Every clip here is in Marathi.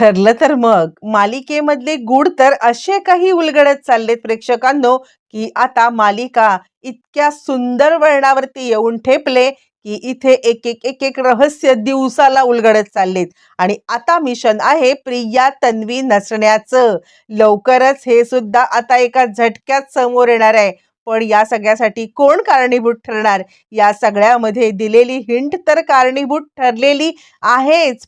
ठरलं तर मग मालिकेमधले गुड तर असे काही उलगडत चाललेत प्रेक्षकांनो, की आता मालिका इतक्या सुंदर वळणावरती येऊन ठेपले, की इथे एक एक एक एक रहस्य दिवसाला उलगडत चाललेत. आणि आता मिशन आहे प्रिया तन्वी नसण्याचं. लवकरच हे सुद्धा आता एका झटक्यात समोर येणार आहे. पण या सगळ्यासाठी कोण कारणीभूत ठरणार? या सगळ्यामध्ये दिलेली हिंट तर कारणीभूत ठरलेली आहेच,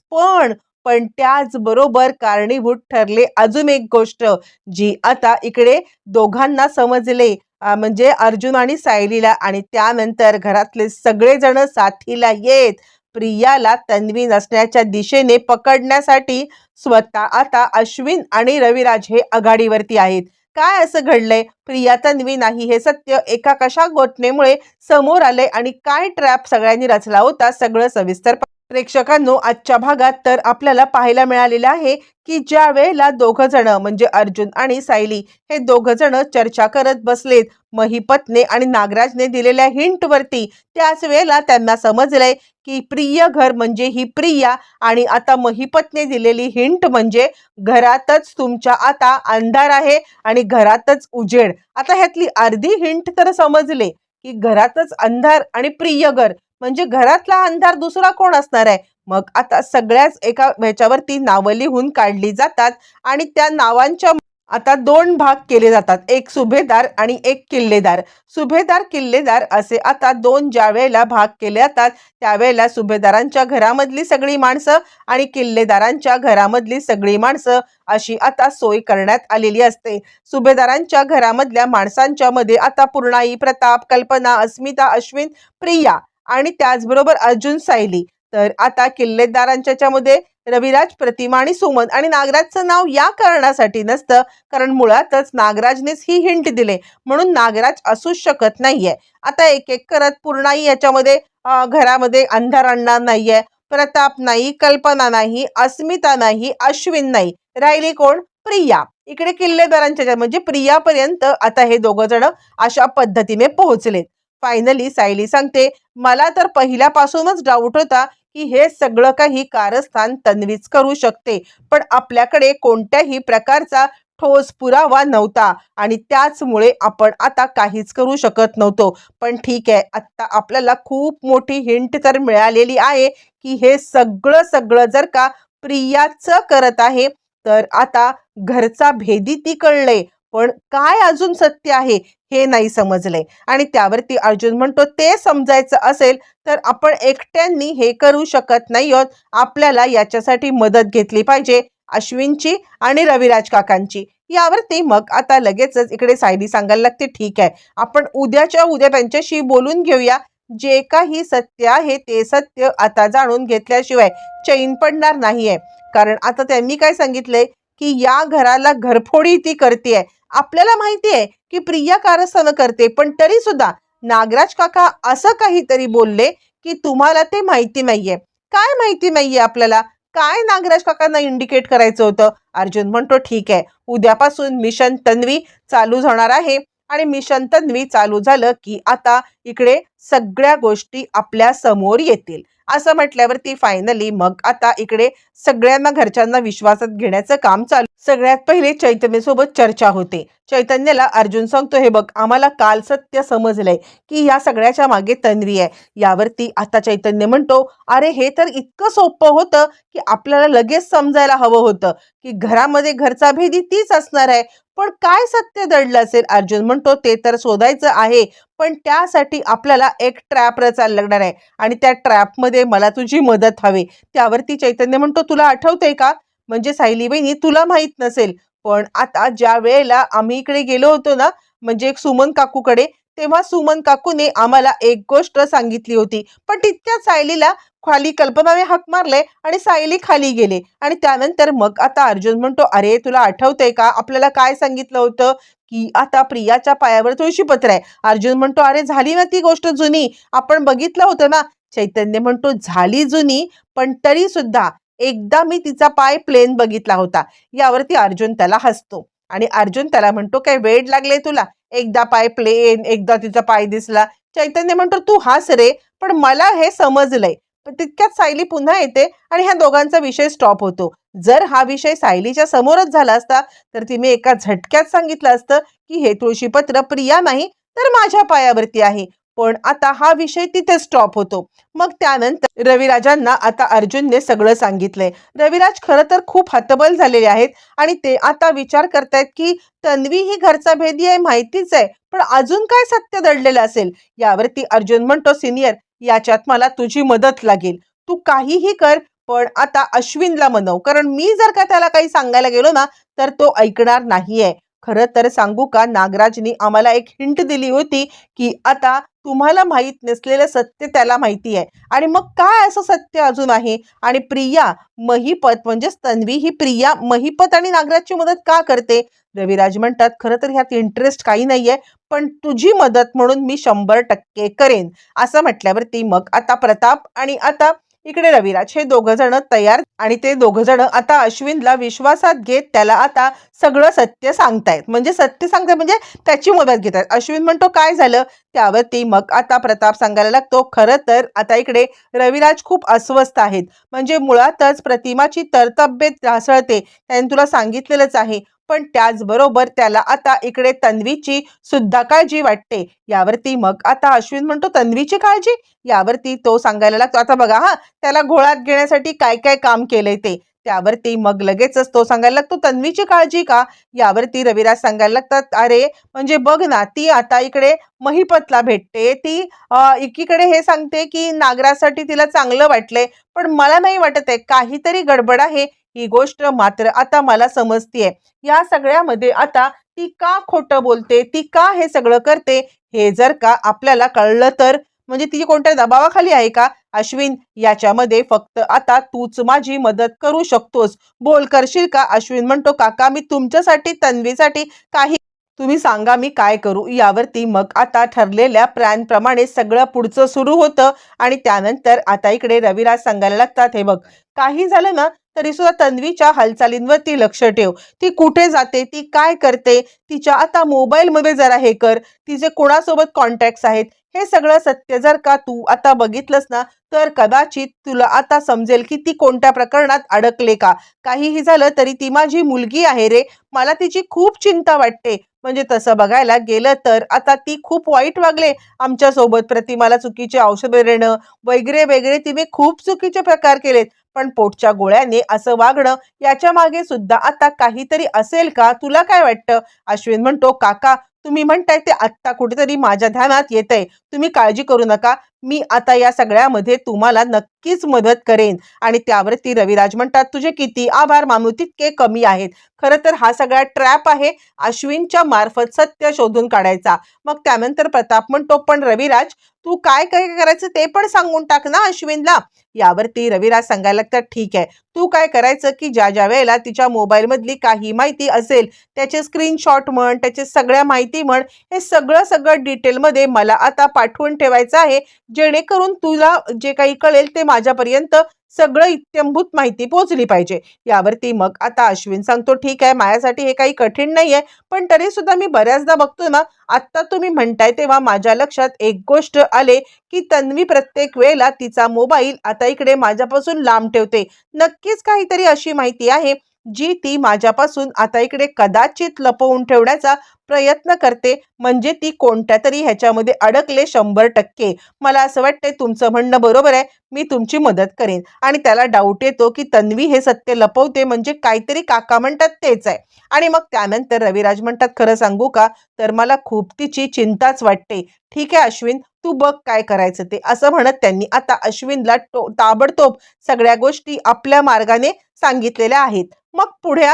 पण त्याचबरोबर कारणीभूत ठरले अजून एक गोष्ट, जी आता इकडे दोघांना समजले, म्हणजे अर्जुन आणि सायलीला. आणि त्यानंतर घरातले सगळेजण साथीला येत प्रियाला तन्वी नसण्याच्या दिशेने पकडण्यासाठी स्वतः आता अश्विन आणि रविराज हे आघाडीवरती आहेत. काय असं घडलंय? प्रिया तन्वी नाही हे सत्य एका कशा घटनेमुळे समोर आलंय आणि काय ट्रॅप सगळ्यांनी रचला होता, सगळं सविस्तर प्रेक्षकांनो आजच्या भागात तर आपल्याला पाहायला मिळालेलं आहे, की ज्या वेळेला दोघं जण म्हणजे अर्जुन आणि सायली हे दोघं जण चर्चा करत बसलेत महिपतने आणि नागराजने दिलेल्या हिंट वरती, त्याच वेळेला त्यांना समजलंय की प्रिय घर म्हणजे ही प्रिया, आणि आता महिपतने दिलेली हिंट म्हणजे घरातच तुमच्या आता अंधार आहे आणि घरातच उजेड. आता ह्यातली अर्धी हिंट तर समजले, की घरातच अंधार आणि प्रिय घर म्हणजे घरातला अंधार दुसरा कोण असणार आहे? मग आता सगळ्याच एका ह्याच्यावरती नावं लिहून काढली जातात आणि त्या नावांच्या आता दोन भाग केले जातात, एक सुभेदार आणि एक किल्लेदार. सुभेदार किल्लेदार असे आता दोन ज्या वेळेला भाग केले जातात, त्यावेळेला सुभेदारांच्या घरामधली सगळी माणसं आणि किल्लेदारांच्या घरामधली सगळी माणसं अशी आता सोय करण्यात आलेली असते. सुभेदारांच्या घरामधल्या माणसांच्या मध्ये आता पूर्णाई, प्रताप, कल्पना, अस्मिता, अश्विन, प्रिया आणि त्याचबरोबर अर्जुन, सायली. तर आता किल्लेदारांच्या मध्ये रविराज, प्रतिमा आणि सुमन. आणि नागराजचं नाव या कारणासाठी नसतं, कारण मुळातच नागराजनेच ही हिंट दिले म्हणून नागराज असूच शकत नाहीये. आता एक एक करत पूर्णाई याच्यामध्ये घरामध्ये अंधार आणणार नाहीये, प्रताप नाही, कल्पना नाही, अस्मिता नाही, अश्विन नाही, राहिली कोण? प्रिया. इकडे किल्लेदारांच्या म्हणजे प्रियापर्यंत आता हे दोघं जण अशा पद्धतीने पोहोचलेत. फायनली सायली सांगते, मला तर पहिल्यापासूनच डाऊट होता की हे सगळं काही कारस्थान तन्वीच करू शकते, पण आपल्याकडे कोणत्याही प्रकारचा ठोस पुरावा नव्हता आणि त्याचमुळे आपण आता काहीच करू शकत नव्हतो. पण ठीक आहे, आता आपल्याला खूप मोठी हिंट तर मिळालेली आहे की हे सगळं सगळं जर का प्रियाचं करत आहे, तर आता घरचा भेदी ती कळलंय, पण काय अजून सत्य आहे हे नाही समजलंय. आणि त्यावरती अर्जुन म्हणतो, ते समजायचं असेल तर आपण एकट्यांनी हे करू शकत नाही आहोत, आपल्याला याच्यासाठी मदत घेतली पाहिजे अश्विनची आणि रविराज काकांची. यावरती मग आता लगेचच इकडे सायली सांगायला लागते, ठीक आहे, आपण उद्याच्या उद्या त्यांच्याशी बोलून घेऊया. जे काही सत्य आहे ते सत्य आता जाणून घेतल्याशिवाय चैन पडणार नाहीये. कारण आता त्यांनी काय सांगितलंय की या घराला घरफोडी ती करते. आपल्याला माहिती आहे की प्रिया कारस्थानं करते, पण तरी सुद्धा नागराज काका असं काहीतरी बोलले की तुम्हाला ते माहिती नाहीये. काय माहिती नाहीये आपल्याला? काय नागराज काकांना इंडिकेट करायचं होतं? अर्जुन म्हणतो, ठीक आहे, उद्यापासून मिशन तन्वी चालू होणार आहे. आणि मिशन तन्वी चालू झालं की आता इकडे सगळ्या गोष्टी आपल्या समोर येतील. असं म्हटल्यावरती फायनली मग आता इकडे सगळ्यांना घरच्यांना विश्वासात घेण्याचं काम चालू. सगळ्यात पहिले चैतन्य सोबत चर्चा होते. चैतन्याला अर्जुन सांगतो, हे बघ, आम्हाला काल सत्य समजलंय की या सगळ्याच्या मागे तन्वी आहे. यावरती आता चैतन्य म्हणतो, अरे हे तर इतकं सोपं होतं की आपल्याला लगेच समजायला हवं होतं की घरामध्ये घरचा भेदी तीच असणार आहे. पण काय सत्य दडलं असेल? अर्जुन म्हणतो, ते तर शोधायचं आहे, पण त्यासाठी आपल्याला एक ट्रॅप रचायला लागणार आहे आणि त्या ट्रॅपमध्ये मला तुझी मदत हवी. त्यावरती चैतन्य म्हणतो, तुला आठवतंय का? म्हणजे सायली बहिणी, तुला माहित नसेल, पण आता ज्या वेळेला आम्ही इकडे गेलो होतो ना, म्हणजे सुमन काकूकडे, तेव्हा सुमन काकूने आम्हाला एक गोष्ट सांगितली होती, पण तितक्यात सायलीला खाली कल्पनाने हाक मारले आणि सायली खाली गेले. आणि त्यानंतर मग आता अर्जुन म्हणतो, अरे तुला आठवतंय का आपल्याला काय सांगितलं होतं की आता प्रियाच्या पायावर तुळशीपत्र आहे? अर्जुन म्हणतो, अरे झाली ना ती गोष्ट जुनी, आपण बघितलं होतं ना. चैतन्य म्हणतो, झाली जुनी, पण तरी सुद्धा एकदा मी तिचा पाय प्लेन बघितला होता. यावरती अर्जुन त्याला हसतो आणि अर्जुन त्याला म्हणतो, काय वेड लागले तुला? एकदा पाय प्लेन, एकदा तिचा पाय दिसला. चैतन्य म्हणतो, तू हस रे, पण मला हे समजलंय. पण तितक्यात सायली पुन्हा येते आणि ह्या दोघांचा विषय स्टॉप होतो. जर हा विषय सायलीच्या समोरच झाला असता तर तिने एका झटक्यात सांगितलं असतं की हे तुळशीपत्र प्रिया नाही तर माझ्या पायावरती आहे. पण आता हा विषय तिथे स्टॉप होतो. मग त्यानंतर रविराजांना आता अर्जुनने सगळं सांगितलंय. रविराज खरं तर खूप हतबल झालेले आहेत आणि ते आता विचार करतायत की तन्वी ही घरचा भेदी आहे माहितीच आहे, पण अजून काय सत्य दडलेलं असेल. यावरती अर्जुन म्हणतो, सिनियर याच्यात मला तुझी मदत लागेल. तू काहीही कर, पण आता अश्विनला मनव, कारण मी जर का त्याला काही सांगायला गेलो ना तर तो ऐकणार नाहीये. खरं तर सांगू का, नागराजनी आम्हाला एक हिंट दिली होती की आता तुम्हाला माहित नसलेलं सत्य त्याला माहिती आहे. आणि मग काय असं सत्य अजून आहे? आणि प्रिया महिपत म्हणजेच तन्वी ही प्रिया महिपत आणि नागराजची मदत का करते? रविराज म्हणतात, खरं तर ह्यात इंटरेस्ट काही नाहीये, पण तुझी मदत म्हणून मी 100% करेन. असं म्हटल्यावरती मग आता प्रताप आणि आता इकडे रविराज हे दोघं जण तयार आणि ते दोघं जण आता अश्विनला विश्वासात घेत त्याला आता सगळं सत्य सांगतायत. म्हणजे सत्य सांगतायत म्हणजे त्याची मदत घेत आहेत. अश्विन म्हणतो, काय झालं? त्यावरती मग आता प्रताप सांगायला लागतो, खरं तर आता इकडे रविराज खूप अस्वस्थ आहेत. म्हणजे मुळातच प्रतिमाची तब्येत ढासळते, त्याने तुला सांगितलेलंच आहे. पण त्याचबरोबर त्याला आता इकडे तन्वीची सुद्धा काळजी वाटते. यावरती मग आता अश्विन म्हणतो, तन्वीची काळजी? यावरती तो सांगायला लागतो, आता बघा हा, त्याला घोळात घेण्यासाठी काय काय काम केलंय ते. त्यावरती मग लगेचच तो सांगायला लागतो, तन्वीची काळजी का? यावरती रविराज सांगायला लागतात, अरे म्हणजे बघ ना, ती आता इकडे महिपतला भेटते, ती एकीकडे हे सांगते की नागरासाठी तिला चांगलं वाटलंय, पण मला नाही वाटत आहे, काहीतरी गडबड आहे. ही गोष्ट मात्र आता मला समजतीये. या सगळ्यामध्ये आता ती का खोटं बोलते, ती का हे सगळं करते, हे जर का आपल्याला कळलं तर म्हणजे ती कोणत्या दबावाखाली आहे का? अश्विन, याच्यामध्ये फक्त आता तूच माझी मदत करू शकतोस. बोल, करशील का? अश्विन म्हणतो, काका मी तुमच्यासाठी तन्वीसाठी काही, तुम्ही सांगा मी काय करू. यावरती मग आता ठरलेल्या प्लॅन प्रमाणे सगळं पुढचं सुरू होतं. आणि त्यानंतर आता इकडे रविराज सांगायला लागतात, हे बघ, काही झालं ना तरी सुद्धा तन्वीच्या हालचालींवरती लक्ष ठेव. ती कुठे जाते, ती काय करते, तिच्या आता मोबाईलमध्ये जरा हे कर, तिचे कोणासोबत कॉन्टॅक्ट्स आहेत, हे सगळं सत्य जर का तू आता बघितलंस ना तर कदाचित तुला आता समजेल की ती कोणत्या प्रकरणात अडकले का. काहीही झालं तरी ती माझी मुलगी आहे रे, मला तिची खूप चिंता वाटते. म्हणजे तसं बघायला गेलं तर आता ती खूप वाईट वागले आमच्यासोबत. प्रतिमाला चुकीचे औषध देणं वगैरे वगैरे तिने खूप चुकीचे प्रकार केलेत. पण पोटच्या गोळ्याने असं वागणं, याच्या मागे सुद्धा आता काहीतरी असेल का? तुला काय वाटतं? अश्विन म्हणतो, काका तुम्ही म्हणताय ते आत्ता कुठेतरी माझ्या ध्यानात येतंय. तुम्ही काळजी करू नका, मी आता या सगळ्यामध्ये तुम्हाला नक्कीच मदत करेन. आणि त्यावरती रविराज म्हणतात, तुझे किती आभार मानू तितके कमी आहेत. खरं तर हा सगळा ट्रॅप आहे अश्विनच्या मार्फत सत्य शोधून काढायचा. मग त्यानंतर प्रताप म्हणतो, पण रविराज तू काय काय करायचं ते पण सांगून टाक ना अश्विनला. यावरती रविराज सांगायला लागतात, ठीक आहे, तू काय करायचं की ज्या ज्या वेळेला तिच्या मोबाईल मधली काही माहिती असेल त्याचे स्क्रीनशॉट म्हण, त्याचे सगळ्या माहिती म्हण, हे सगळं सगळं डिटेलमध्ये मला आता पाठवून ठेवायचं आहे, जेणेकरून तुला जे काही कळेल ते माझ्यापर्यंत सगळं इत्यंभूत माहिती पोहोचली पाहिजे. यावरती मग आता अश्विन सांगतो, ठीक आहे, माझ्यासाठी हे काही कठीण नाहीये, पण तरी सुद्धा मी बऱ्याचदा बघतो ना, आत्ता तुम्ही म्हणताय तेव्हा माझ्या लक्षात एक गोष्ट आले की तन्वी प्रत्येक वेळेला तिचा मोबाईल आता इकडे माझ्यापासून लांब ठेवते. नक्कीच काहीतरी अशी माहिती आहे जी ती माझ्यापासून आता इकडे कदाचित लपवून ठेवण्याचा प्रयत्न करते. म्हणजे ती कोणत्या तरी ह्याच्यामध्ये अडकले 100%. मला असं वाटतंय तुमचं म्हणणं बरोबर आहे, मी तुमची मदत करेन. आणि त्याला डाऊट येतो की तन्वी हे सत्य लपवते म्हणजे काहीतरी काका म्हणतात तेच आहे. आणि मग त्यानंतर रविराज म्हणतात, खरं सांगू का, तर मला खूप तिची चिंताच वाटते. ठीक आहे अश्विन, तू बघ काय करायचं ते. असं म्हणत त्यांनी आता अश्विनला ताबडतोब सगळ्या गोष्टी आपल्या मार्गाने सांगितलेल्या आहेत. मग पुढे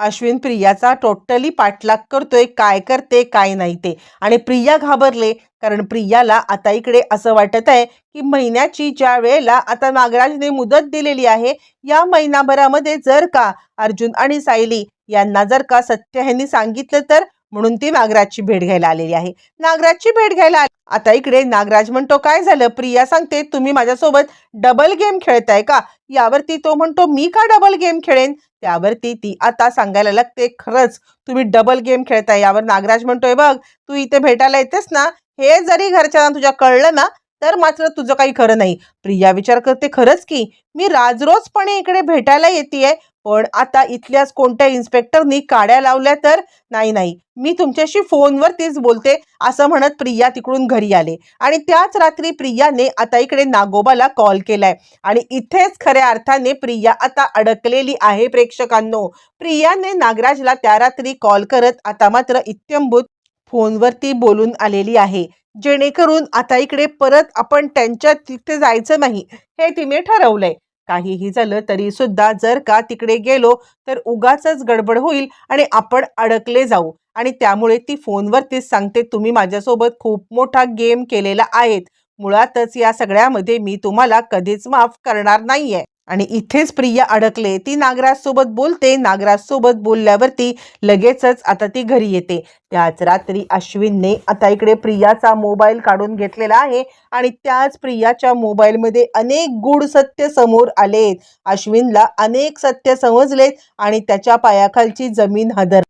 अश्विन प्रियाचा टोटली पाठलाग करतोय, काय करते काय नाही ते. आणि प्रिया घाबरले, कारण प्रियाला आता इकडे असं वाटत आहे की महिन्याची ज्या वेळेला आता नागराजने मुदत दिलेली आहे, या महिनाभरामध्ये जर का अर्जुन आणि सायली यांना जर का सत्य ह्यांनी सांगितलं तर, म्हणून ती नागराजची भेट घ्यायला आलेली आहे. नागराजची भेट घ्यायला आता इकडे नागराज म्हणतो, काय झालं? प्रिया सांगते, तुम्ही माझ्यासोबत डबल गेम खेळताय का? यावरती तो म्हणतो, मी का डबल गेम खेळेन? त्यावरती ती आता सांगायला लागते, खरंच तुम्ही डबल गेम खेळताय. यावर नागराज म्हणतोय, बघ तू इथे भेटायला येतेस ना, हे जरी घरच्यांना तुझ्या कळलं ना तर मात्र तुझं काही खरं नाही. प्रिया विचार करते, खरंच की मी राजरोजपणे इकडे भेटायला येतेय, पण आता इथल्याच कोणत्या इन्स्पेक्टरनी काड्या लावल्या तर नाही नाही, मी तुमच्याशी फोनवरतीच बोलते, असं म्हणत प्रिया तिकडून घरी आले. आणि त्याच रात्री प्रियाने आता इकडे नागोबाला कॉल केलाय आणि इथेच खऱ्या अर्थाने प्रिया आता अडकलेली आहे प्रेक्षकांनो. प्रियाने नागराजला त्या रात्री कॉल करत आता मात्र इत्यंभूत फोनवरती बोलून आलेली आहे, जेणेकरून आता इकडे परत आपण त्यांच्या तिथे जायचं नाही हे तिने ठरवलंय. काहीही झालं तरी सुद्धा जर का तिकडे गेलो तर उगाचच गडबड होईल आणि आपण अडकले जाऊ. आणि त्यामुळे ती फोनवरतीच सांगते, तुम्ही माझ्यासोबत खूप मोठा गेम केलेला आहे, मुळातच या सगळ्यामध्ये मी तुम्हाला कधीच माफ करणार नाहीये. आणि इथेच प्रिया अडकले. ती नागराज सोबत बोलते. नागराज सोबत बोलल्यावरती लगेचच आता ती घरी येते. त्याच रात्री अश्विनने आता इकडे प्रियाचा मोबाईल काढून घेतलेला आहे आणि त्याच प्रियाच्या मोबाईलमध्ये अनेक गूढ सत्य समोर आलेत. अश्विनला अनेक सत्य समजलेत आणि त्याच्या पायाखालची जमीन हादर.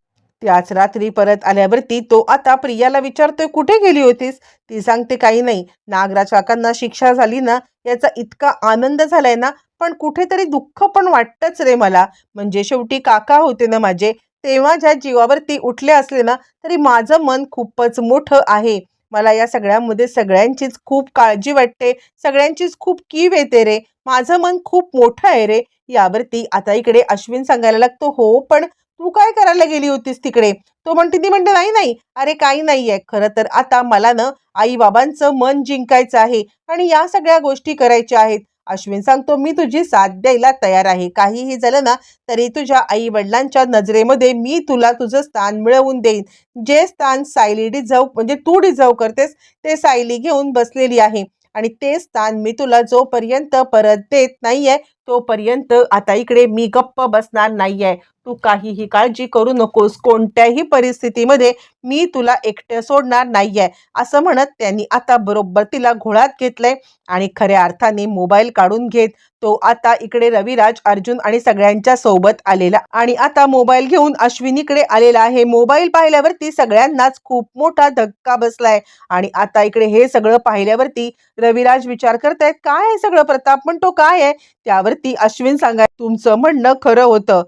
त्याच रात्री परत आल्यावरती तो आता प्रियाला विचारतोय, कुठे गेली होतीस? ती सांगते, काही नाही, नागराज काकांना शिक्षा झाली ना याचा इतका आनंद झालाय ना, पण कुठेतरी दुःख पण वाटतच रे मला. म्हणजे शेवटी काका होते ना माझे, तेव्हा ज्या जीवावरती उठले असले ना तरी माझं मन खूपच मोठं आहे. मला या सगळ्यामध्ये सगळ्यांचीच खूप काळजी वाटते, सगळ्यांचीच खूप कीव येते रे, माझं मन खूप मोठं आहे रे. यावरती आता इकडे अश्विन सांगायला लागतो, हो पण तू काय करायला गेली होतीस तिकडे? ती म्हणते, नाही नाही, अरे काही नाहीये, खरं तर आता मला ना आई बाबांचं मन जिंकायचं आहे आणि या सगळ्या गोष्टी करायच्या आहेत. अश्विन सांगतो, मी तुझी साथ द्यायला तयार आहे, काहीही झालं ना तरी तुझ्या आई वडिलांच्या नजरेमध्ये मी तुला तुझं स्थान मिळवून देईन. जे स्थान सायली डिझर्व म्हणजे तू डिझर्व करतेस ते सायली घेऊन बसलेली आहे आणि ते स्थान मी तुला जोपर्यंत परत देत नाहीये तोपर्यंत आता इकडे मी गप्प बसणार नाहीये. तू काहीही काळजी करू नकोस, कोणत्याही परिस्थितीमध्ये मी तुला एकटं सोडणार नाहीये, असं म्हणत त्यांनी आता बरोबर तिला घोळात घेतलंय आणि खऱ्या अर्थाने मोबाईल काढून घेत तो आता इकडे रविराज, अर्जुन आणि सगळ्यांच्या सोबत आलेला आणि आता मोबाईल घेऊन अश्विनीकडे आलेला आहे. मोबाईल पाहिल्यावरती सगळ्यांनाच खूप मोठा धक्का बसलाय आणि आता इकडे हे सगळं पाहिल्यावरती रविराज विचार करतायत, काय आहे सगळं? प्रताप म्हणतो, काय आहे? त्यावरती अश्विन सांगाय, तुमचं म्हणणं खरं होतं,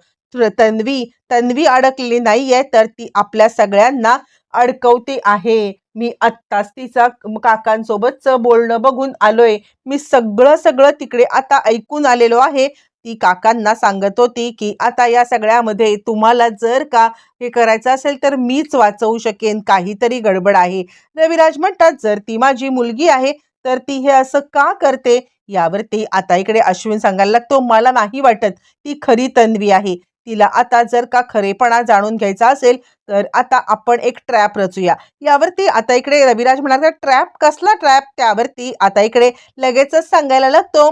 तन्वी तन्वी अडकलेली नाहीये तर ती आपल्या सगळ्यांना अडकवते आहे. मी आत्ताच तिचा काकांसोबतचं बोलणं बघून आलोय. मी सगळं सगळं तिकडे आता ऐकून आलेलो आहे. ती काकांना सांगत होती की आता या सगळ्यामध्ये तुम्हाला जर का हे करायचं असेल तर मीच वाचवू शकेन, काहीतरी गडबड आहे. रविराज म्हणतात, जर ती माझी मुलगी आहे तर ती हे असं का करते? यावरती आता इकडे अश्विन सांगायला लागतो, मला नाही वाटत ती खरी तन्वी आहे. तिला आता जर का खरेपणा जाणून घ्यायचा असेल तर आता आपण एक ट्रॅप रचूया. यावरती आता इकडे रविराज म्हणाला, ट्रॅप? कसला ट्रॅप? त्यावरती आता इकडे लगेचच सांगायला लागतो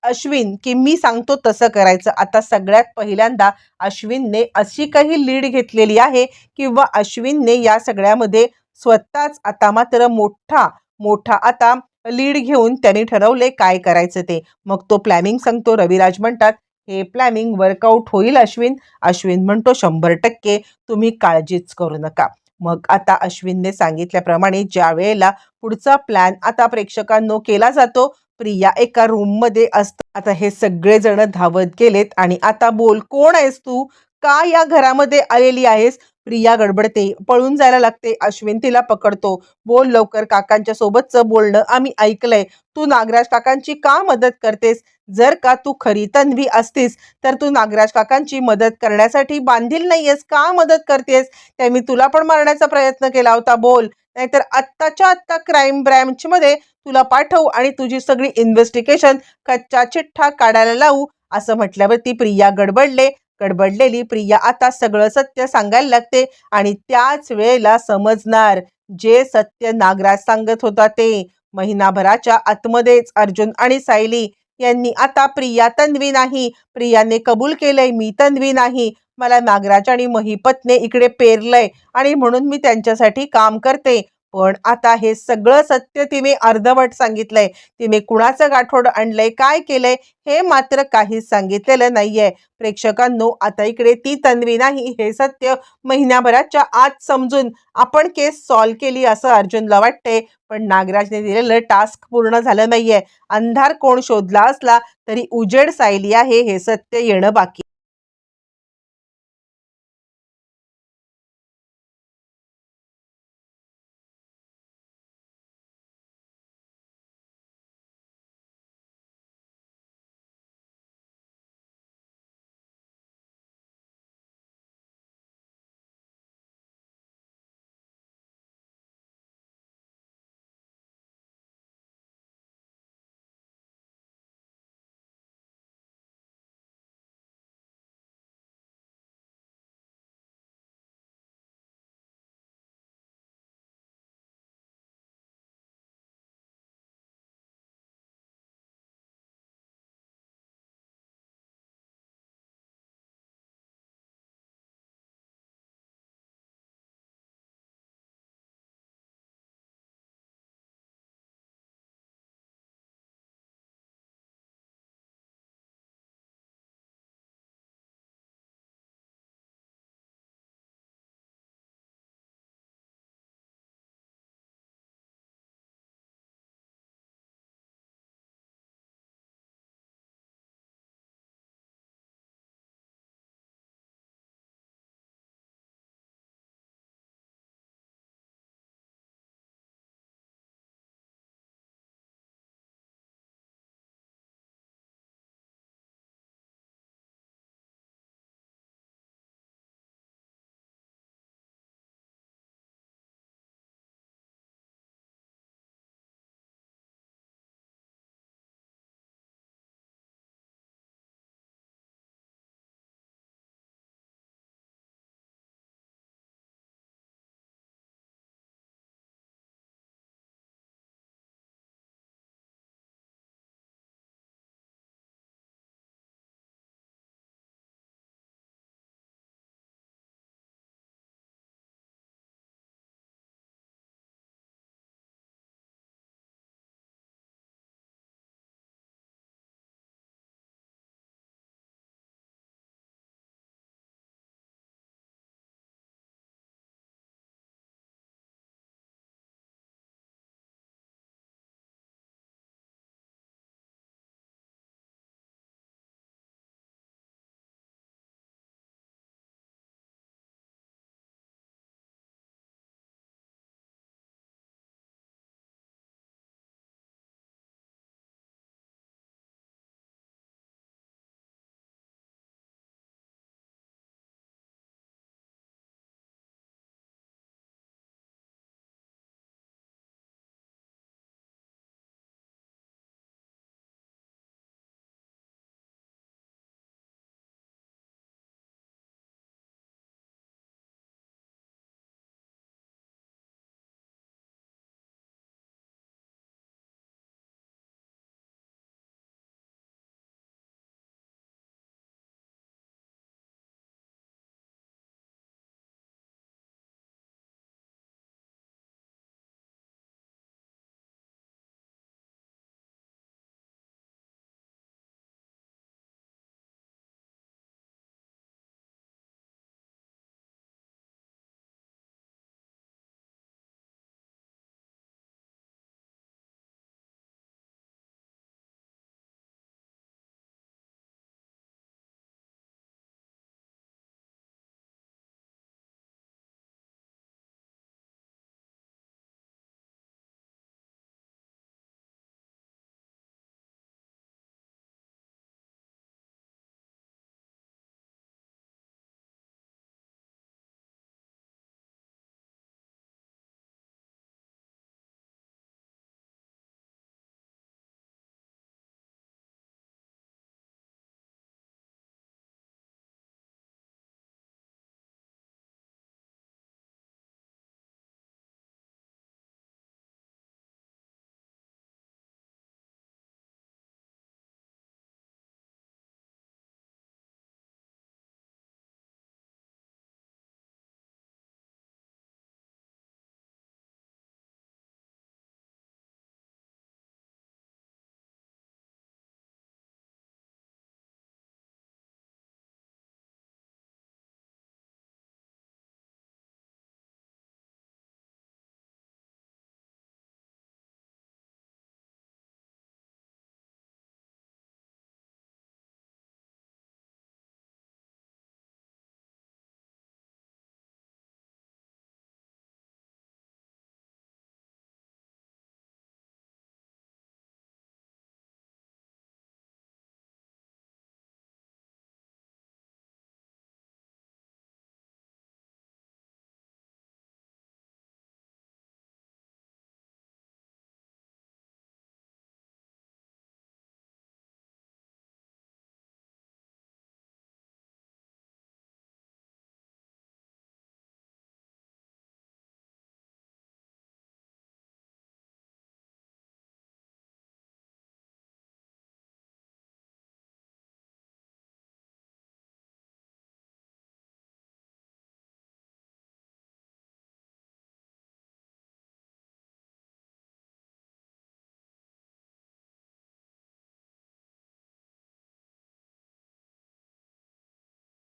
अश्विन की मी सांगतो तसं करायचं. आता सगळ्यात पहिल्यांदा अश्विनने अशी काही लीड घेतलेली आहे किंवा अश्विनने या सगळ्यामध्ये स्वतःच आता मात्र मोठा मोठा आता लीड घेऊन त्यांनी ठरवले काय करायचं ते. मग तो प्लॅनिंग सांगतो. रविराज म्हणतात, हे प्लॅनिंग वर्कआउट होईल अश्विन? अश्विन म्हणतो, 100% तुम्ही काळजीच करू नका. मग आता अश्विनने सांगितल्याप्रमाणे ज्या वेळेला पुढचा प्लॅन आता प्रेक्षकांनो केला जातो, प्रिया एका रूम मध्ये असत. आता हे सगळे जण धावत गेलेत आणि आता बोल, कोण आहेस तू? का या घरामध्ये आलेली आहेस? प्रिया गडबडते, पळून जायला लागते. अश्विन तिला पकडतो, बोल लवकर, काकांच्या सोबतचं बोलणं आम्ही ऐकलंय. तू नागराज काकांची का मदत करतेस? जर का तू खरी तन्वी असतीस तर तू नागराज काकांची मदत करण्यासाठी बांधील नाहीयेस, का मदत करतेस? त्यांनी तुला पण मारण्याचा प्रयत्न केला होता, बोल, नाहीतर आत्ताच्या आत्ता क्राईम ब्रँच मध्ये तुला पाठवू आणि तुझी सगळी इन्व्हेस्टिगेशन कच्चा चिठ्ठा काढायला लावू. असं म्हटल्यावरती प्रिया गडबडलेली प्रिया आता सगळं सत्य सांगायला लागते आणि त्याच वेळेला समजणार जे सत्य नागराज सांगत होता ते. महिनाभराच्या आतमध्येच अर्जुन आणि सायली यांनी आता प्रिया तन्वी नाही, प्रियाने कबूल केलंय मी तन्वी नाही, मला नागराज आणि महिपतने इकडे पेरलंय आणि म्हणून मी त्यांच्यासाठी काम करते. पण आता हे सगळं सत्य तिने अर्धवट सांगितलंय. तिने कुणाचं गाठोड आणलंय, काय केलंय हे मात्र काहीच सांगितलेलं नाहीये. प्रेक्षकांनो, आता इकडे ती तन्वी नाही हे सत्य महिन्याभराच्या आत समजून आपण केस सॉल्व्ह केली असं अर्जुनला वाटते. पण नागराजने दिलेलं टास्क पूर्ण झालं नाहीये. अंधार कोण शोधला असला तरी उजेड सायली आहे हे सत्य येणं बाकी.